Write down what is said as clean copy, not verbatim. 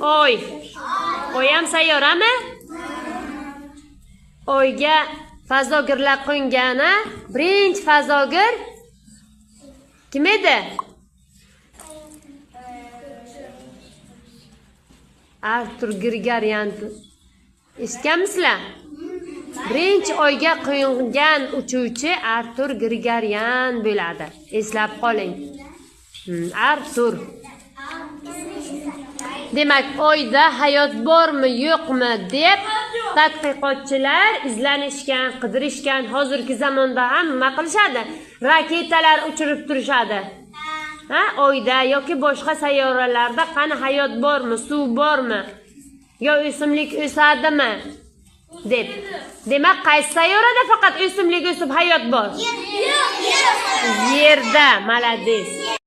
Oy. Oy ham sayyorami? Oyga fazogirlar qo'ngani. Birinchi fazogir kim edi? Artur Grigoryan. Eshitganmisizlar? Birinchi oyga qo'yilgan uchuvchi Artur Grigoryan bo'ladi. Eslab qoling. Artur. Demak, oyda hayot bormi, yo'qmi deb tadqiqotchilar izlanishgan, qidirishgan. Hozirgi zamonda ham nima qilishadi? Raketalar uchirib turishadi. Oyda yoki boshqa sayyoralarda qani hayot bormi, suv bormi, yo o'simlik o'sadimi deb. Demak, qaysi sayyorada faqat o'simlik o'sib hayot bor? Yerda. Malades.